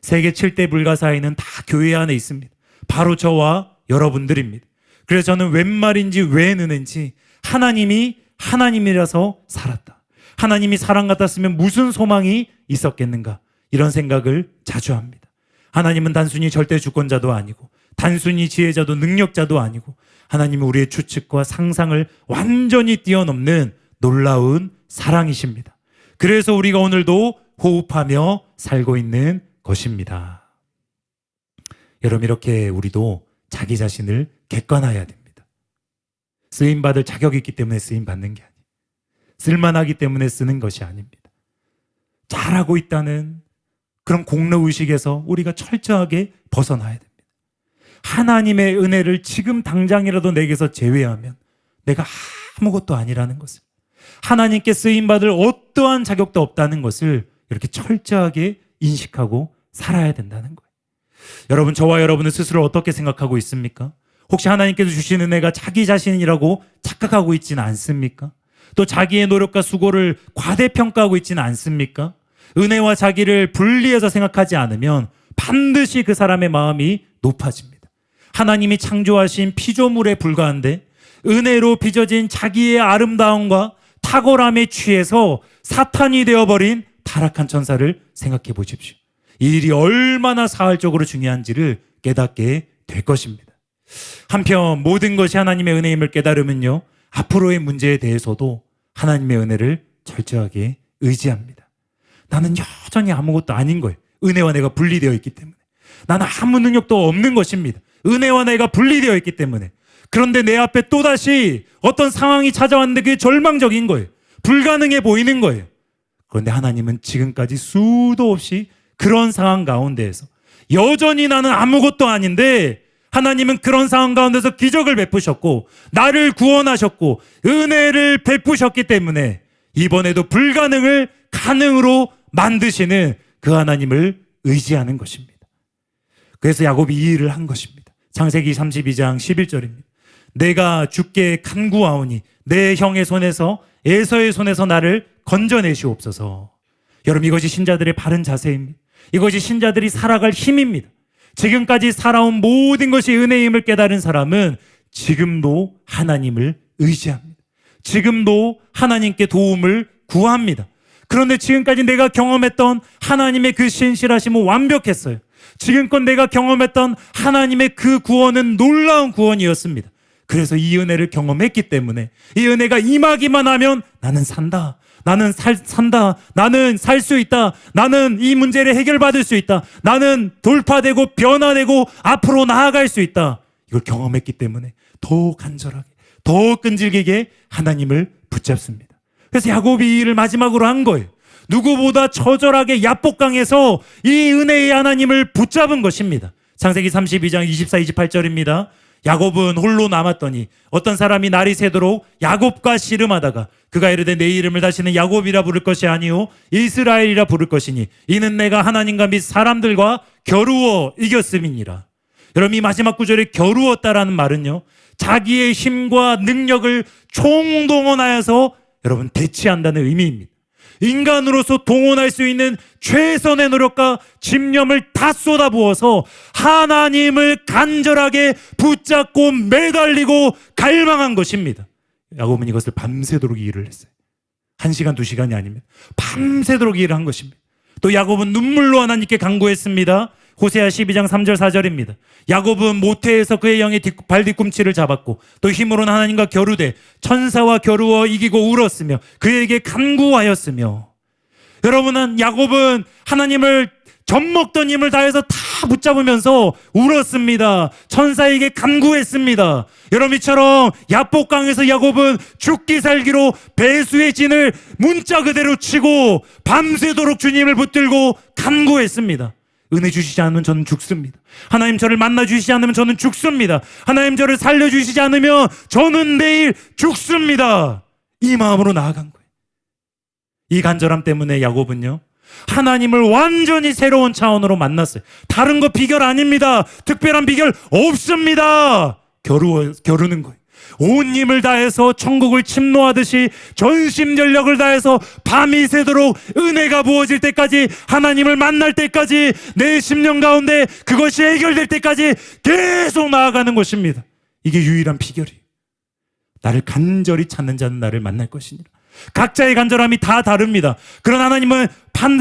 세계 7대 불가사의는 다 교회 안에 있습니다. 바로 저와 여러분들입니다. 그래서 저는 웬 말인지 웬 은혜인지 하나님이 하나님이라서 살았다, 하나님이 사랑 같았으면 무슨 소망이 있었겠는가, 이런 생각을 자주 합니다. 하나님은 단순히 절대 주권자도 아니고 단순히 지혜자도 능력자도 아니고 하나님은 우리의 추측과 상상을 완전히 뛰어넘는 놀라운 사랑이십니다. 그래서 우리가 오늘도 호흡하며 살고 있는 것입니다. 여러분, 이렇게 우리도 자기 자신을 객관화해야 됩니다. 쓰임받을 자격이 있기 때문에 쓰임받는 게 아니에요. 쓸만하기 때문에 쓰는 것이 아닙니다. 잘하고 있다는 그런 공로의식에서 우리가 철저하게 벗어나야 됩니다. 하나님의 은혜를 지금 당장이라도 내게서 제외하면 내가 아무것도 아니라는 것을, 하나님께 쓰임받을 어떠한 자격도 없다는 것을 이렇게 철저하게 인식하고 살아야 된다는 거예요. 여러분, 저와 여러분은 스스로 어떻게 생각하고 있습니까? 혹시 하나님께서 주신 은혜가 자기 자신이라고 착각하고 있지는 않습니까? 또 자기의 노력과 수고를 과대평가하고 있지는 않습니까? 은혜와 자기를 분리해서 생각하지 않으면 반드시 그 사람의 마음이 높아집니다. 하나님이 창조하신 피조물에 불과한데 은혜로 빚어진 자기의 아름다움과 탁월함에 취해서 사탄이 되어버린 타락한 천사를 생각해 보십시오. 이 일이 얼마나 사활적으로 중요한지를 깨닫게 될 것입니다. 한편 모든 것이 하나님의 은혜임을 깨달으면요, 앞으로의 문제에 대해서도 하나님의 은혜를 철저하게 의지합니다. 나는 여전히 아무것도 아닌 거예요. 은혜와 내가 분리되어 있기 때문에. 나는 아무 능력도 없는 것입니다. 은혜와 내가 분리되어 있기 때문에. 그런데 내 앞에 또다시 어떤 상황이 찾아왔는데 그게 절망적인 거예요. 불가능해 보이는 거예요. 그런데 하나님은 지금까지 수도 없이 그런 상황 가운데에서 여전히 나는 아무것도 아닌데 하나님은 그런 상황 가운데서 기적을 베푸셨고 나를 구원하셨고 은혜를 베푸셨기 때문에 이번에도 불가능을 가능으로 만드시는 그 하나님을 의지하는 것입니다. 그래서 야곱이 이 일을 한 것입니다. 창세기 32장 11절입니다. 내가 주께 간구하오니 내 형의 손에서 에서의 손에서 나를 건져내시옵소서. 여러분, 이것이 신자들의 바른 자세입니다. 이것이 신자들이 살아갈 힘입니다. 지금까지 살아온 모든 것이 은혜임을 깨달은 사람은 지금도 하나님을 의지합니다. 지금도 하나님께 도움을 구합니다. 그런데 지금까지 내가 경험했던 하나님의 그 신실하심은 완벽했어요. 지금껏 내가 경험했던 하나님의 그 구원은 놀라운 구원이었습니다. 그래서 이 은혜를 경험했기 때문에 이 은혜가 임하기만 하면 나는 산다. 나는 산다. 나는 살 수 있다. 나는 이 문제를 해결받을 수 있다. 나는 돌파되고 변화되고 앞으로 나아갈 수 있다. 이걸 경험했기 때문에 더 간절하게, 더 끈질기게 하나님을 붙잡습니다. 그래서 야곱이 이 일을 마지막으로 한 거예요. 누구보다 처절하게 야복강에서 이 은혜의 하나님을 붙잡은 것입니다. 창세기 32장 24, 28절입니다. 야곱은 홀로 남았더니 어떤 사람이 날이 새도록 야곱과 씨름하다가 그가 이르되 내 이름을 다시는 야곱이라 부를 것이 아니요 이스라엘이라 부를 것이니 이는 내가 하나님과 및 사람들과 겨루어 이겼음이니라. 여러분, 이 마지막 구절에 겨루었다라는 말은요, 자기의 힘과 능력을 총동원하여서 여러분 대치한다는 의미입니다. 인간으로서 동원할 수 있는 최선의 노력과 집념을 다 쏟아부어서 하나님을 간절하게 붙잡고 매달리고 갈망한 것입니다. 야곱은 이것을 밤새도록 일을 했어요. 1시간, 2시간이 아닙니다. 밤새도록 일을 한 것입니다. 또 야곱은 눈물로 하나님께 간구했습니다. 호세아 12장 3절 4절입니다. 야곱은 모태에서 그의 영의 발뒤꿈치를 잡았고 또 힘으로는 하나님과 겨루되 천사와 겨루어 이기고 울었으며 그에게 간구하였으며. 여러분은 야곱은 하나님을 젖먹던 힘을 다해서 다 붙잡으면서 울었습니다. 천사에게 간구했습니다. 여러분처럼 야복강에서 야곱은 죽기 살기로 배수의 진을 문자 그대로 치고 밤새도록 주님을 붙들고 간구했습니다. 은혜 주시지 않으면 저는 죽습니다. 하나님 저를 만나 주시지 않으면 저는 죽습니다. 하나님 저를 살려주시지 않으면 저는 내일 죽습니다. 이 마음으로 나아간 거예요. 이 간절함 때문에 야곱은요, 하나님을 완전히 새로운 차원으로 만났어요. 다른 거 비결 아닙니다. 특별한 비결 없습니다. 겨루는 거예요. 온 힘을 다해서 천국을 침노하듯이 전심전력을 다해서 밤이 새도록 은혜가 부어질 때까지, 하나님을 만날 때까지, 내 심령 가운데 그것이 해결될 때까지 계속 나아가는 것입니다. 이게 유일한 비결이에요. 나를 간절히 찾는 자는 나를 만날 것이니라. 각자의 간절함이 다 다릅니다. 그러나 하나님은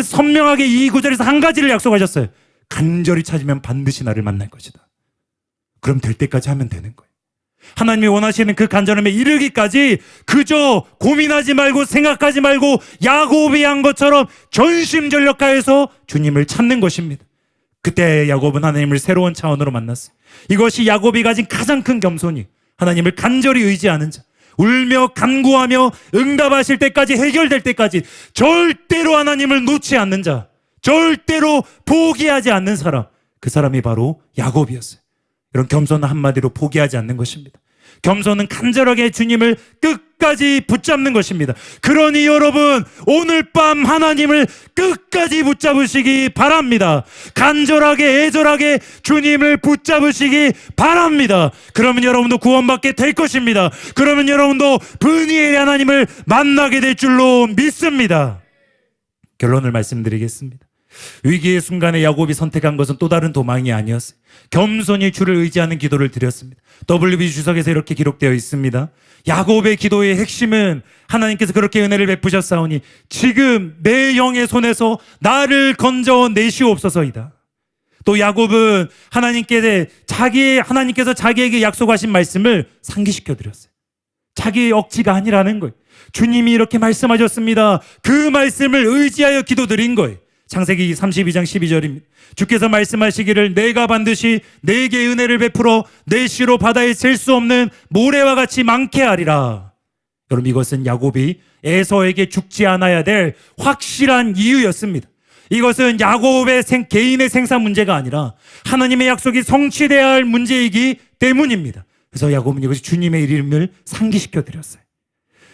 선명하게 이 구절에서 한 가지를 약속하셨어요. 간절히 찾으면 반드시 나를 만날 것이다. 그럼 될 때까지 하면 되는 거예요. 하나님이 원하시는 그 간절함에 이르기까지 그저 고민하지 말고 생각하지 말고 야곱이 한 것처럼 전심전력하여서 주님을 찾는 것입니다. 그때 야곱은 하나님을 새로운 차원으로 만났어요. 이것이 야곱이 가진 가장 큰 겸손이에요. 하나님을 간절히 의지하는 자, 울며 간구하며 응답하실 때까지, 해결될 때까지 절대로 하나님을 놓지 않는 자, 절대로 포기하지 않는 사람, 그 사람이 바로 야곱이었어요. 이런 겸손은 한마디로 포기하지 않는 것입니다. 겸손은 간절하게 주님을 끝까지 붙잡는 것입니다. 그러니 여러분, 오늘 밤 하나님을 끝까지 붙잡으시기 바랍니다. 간절하게 애절하게 주님을 붙잡으시기 바랍니다. 그러면 여러분도 구원받게 될 것입니다. 그러면 여러분도 분이의 하나님을 만나게 될 줄로 믿습니다. 결론을 말씀드리겠습니다. 위기의 순간에 야곱이 선택한 것은 또 다른 도망이 아니었어요. 겸손히 주를 의지하는 기도를 드렸습니다. WB 주석에서 이렇게 기록되어 있습니다. 야곱의 기도의 핵심은 하나님께서 그렇게 은혜를 베푸셨사오니 지금 내 영의 손에서 나를 건져 내시옵소서이다. 또 야곱은 하나님께서 자기에게 약속하신 말씀을 상기시켜 드렸어요. 자기의 억지가 아니라는 거예요. 주님이 이렇게 말씀하셨습니다. 그 말씀을 의지하여 기도드린 거예요. 창세기 32장 12절입니다. 주께서 말씀하시기를 내가 반드시 내게 은혜를 베풀어 내 씨로 바다에 셀 수 없는 모래와 같이 많게 하리라. 여러분, 이것은 야곱이 에서에게 죽지 않아야 될 확실한 이유였습니다. 이것은 야곱의 개인의 생산 문제가 아니라 하나님의 약속이 성취되어야 할 문제이기 때문입니다. 그래서 야곱은 이것이 주님의 이름을 상기시켜 드렸어요.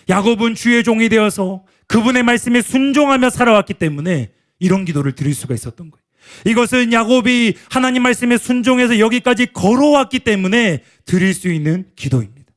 야곱은 주의 종이 되어서 그분의 말씀에 순종하며 살아왔기 때문에 이런 기도를 드릴 수가 있었던 거예요. 이것은 야곱이 하나님 말씀에 순종해서 여기까지 걸어왔기 때문에 드릴 수 있는 기도입니다.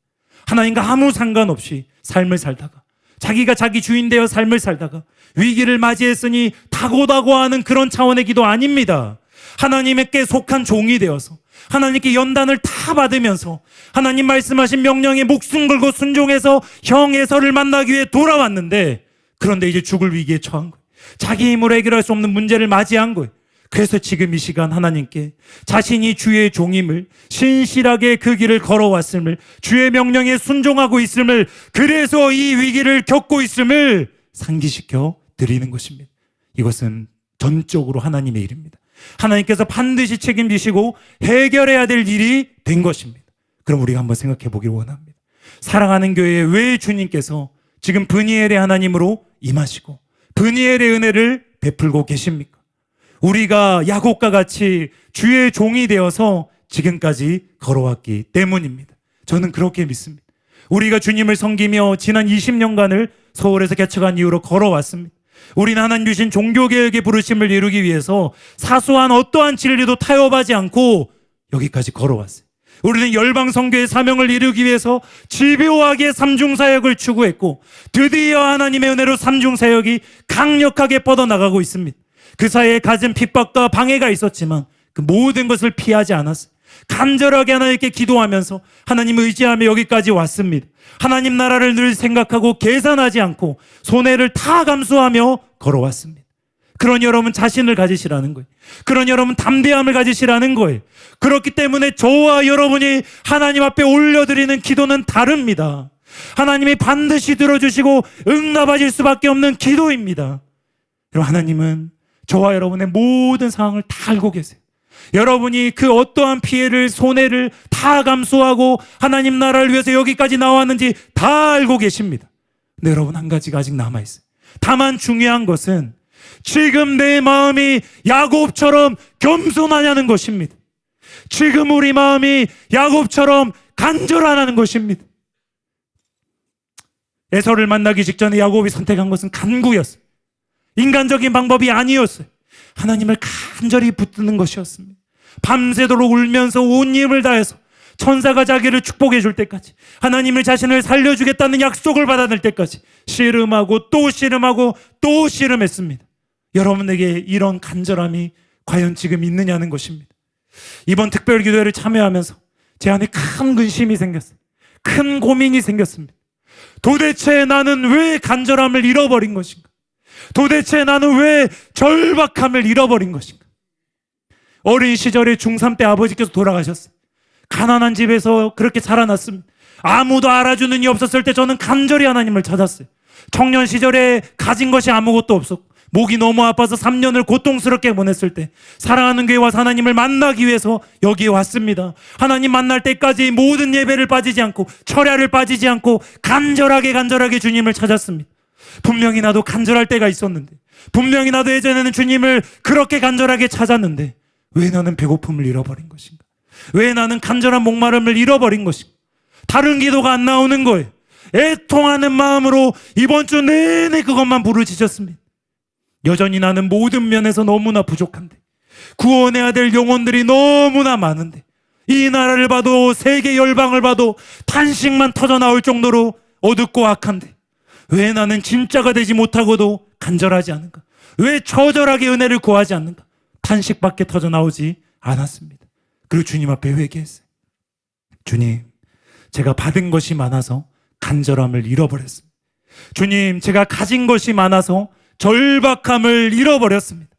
하나님과 아무 상관없이 삶을 살다가, 자기가 자기 주인 되어 삶을 살다가 위기를 맞이했으니 다고다고하는 그런 차원의 기도 아닙니다. 하나님께 속한 종이 되어서 하나님께 연단을 다 받으면서 하나님 말씀하신 명령에 목숨 걸고 순종해서 형 에서를 만나기 위해 돌아왔는데, 그런데 이제 죽을 위기에 처한 거예요. 자기 힘으로 해결할 수 없는 문제를 맞이한 거예요. 그래서 지금 이 시간 하나님께 자신이 주의 종임을, 신실하게 그 길을 걸어왔음을, 주의 명령에 순종하고 있음을, 그래서 이 위기를 겪고 있음을 상기시켜 드리는 것입니다. 이것은 전적으로 하나님의 일입니다. 하나님께서 반드시 책임지시고 해결해야 될 일이 된 것입니다. 그럼 우리가 한번 생각해 보기를 원합니다. 사랑하는 교회에 왜 주님께서 지금 브니엘의 하나님으로 임하시고 브니엘의 은혜를 베풀고 계십니까? 우리가 야곱과 같이 주의 종이 되어서 지금까지 걸어왔기 때문입니다. 저는 그렇게 믿습니다. 우리가 주님을 섬기며 지난 20년간을 서울에서 개척한 이후로 걸어왔습니다. 우리는 하나님 주신 종교개혁의 부르심을 이루기 위해서 사소한 어떠한 진리도 타협하지 않고 여기까지 걸어왔어요. 우리는 열방 선교의 사명을 이루기 위해서 집요하게 삼중사역을 추구했고 드디어 하나님의 은혜로 삼중사역이 강력하게 뻗어나가고 있습니다. 그 사이에 갖은 핍박과 방해가 있었지만 그 모든 것을 피하지 않았어요. 간절하게 하나님께 기도하면서 하나님을 의지하며 여기까지 왔습니다. 하나님 나라를 늘 생각하고 계산하지 않고 손해를 다 감수하며 걸어왔습니다. 그런 여러분 자신을 가지시라는 거예요. 그런 여러분 담대함을 가지시라는 거예요. 그렇기 때문에 저와 여러분이 하나님 앞에 올려드리는 기도는 다릅니다. 하나님이 반드시 들어주시고 응답하실 수밖에 없는 기도입니다. 여러분, 하나님은 저와 여러분의 모든 상황을 다 알고 계세요. 여러분이 그 어떠한 피해를, 손해를 다 감수하고 하나님 나라를 위해서 여기까지 나왔는지 다 알고 계십니다. 근데 여러분, 한 가지가 아직 남아있어요. 다만 중요한 것은 지금 내 마음이 야곱처럼 겸손하냐는 것입니다. 지금 우리 마음이 야곱처럼 간절하냐는 것입니다. 에서를 만나기 직전에 야곱이 선택한 것은 간구였어요. 인간적인 방법이 아니었어요. 하나님을 간절히 붙드는 것이었습니다. 밤새도록 울면서 온 힘을 다해서 천사가 자기를 축복해 줄 때까지, 하나님을 자신을 살려주겠다는 약속을 받아낼 때까지 씨름하고 또 씨름하고 또 씨름했습니다. 여러분에게 이런 간절함이 과연 지금 있느냐는 것입니다. 이번 특별기도회를 참여하면서 제 안에 큰 근심이 생겼어요. 큰 고민이 생겼습니다. 도대체 나는 왜 간절함을 잃어버린 것인가? 도대체 나는 왜 절박함을 잃어버린 것인가? 어린 시절에 중3 때 아버지께서 돌아가셨어요. 가난한 집에서 그렇게 자라났습니다. 아무도 알아주는 이 없었을 때 저는 간절히 하나님을 찾았어요. 청년 시절에 가진 것이 아무것도 없었고 목이 너무 아파서 3년을 고통스럽게 보냈을 때 사랑하는 교회 와서 하나님을 만나기 위해서 여기에 왔습니다. 하나님 만날 때까지 모든 예배를 빠지지 않고 철야를 빠지지 않고 간절하게 주님을 찾았습니다. 분명히 나도 간절할 때가 있었는데, 분명히 나도 예전에는 주님을 그렇게 간절하게 찾았는데 왜 나는 배고픔을 잃어버린 것인가? 왜 나는 간절한 목마름을 잃어버린 것인가? 다른 기도가 안 나오는 거예요. 애통하는 마음으로 이번 주 내내 그것만 부르짖었습니다. 여전히 나는 모든 면에서 너무나 부족한데, 구원해야 될 영혼들이 너무나 많은데, 이 나라를 봐도 세계 열방을 봐도 탄식만 터져 나올 정도로 어둡고 악한데 왜 나는 진짜가 되지 못하고도 간절하지 않은가? 왜 처절하게 은혜를 구하지 않는가? 탄식밖에 터져 나오지 않았습니다. 그리고 주님 앞에 회개했어요. 주님, 제가 받은 것이 많아서 간절함을 잃어버렸습니다. 주님, 제가 가진 것이 많아서 절박함을 잃어버렸습니다.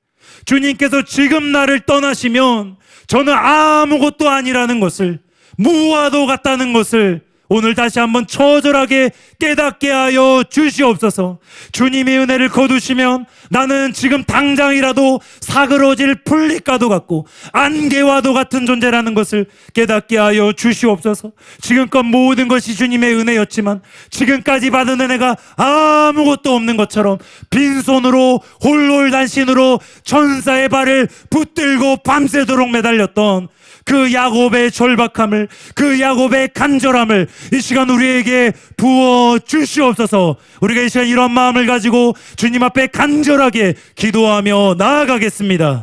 주님께서 지금 나를 떠나시면 저는 아무것도 아니라는 것을, 무화도 같다는 것을 오늘 다시 한번 처절하게 깨닫게 하여 주시옵소서. 주님의 은혜를 거두시면 나는 지금 당장이라도 사그러질 풀잎과도 같고 안개와도 같은 존재라는 것을 깨닫게 하여 주시옵소서. 지금껏 모든 것이 주님의 은혜였지만 지금까지 받은 은혜가 아무것도 없는 것처럼 빈손으로 홀홀단신으로 천사의 발을 붙들고 밤새도록 매달렸던 그 야곱의 절박함을, 그 야곱의 간절함을 이 시간 우리에게 부어 주시옵소서. 우리가 이 시간 이런 마음을 가지고 주님 앞에 간절하게 기도하며 나아가겠습니다.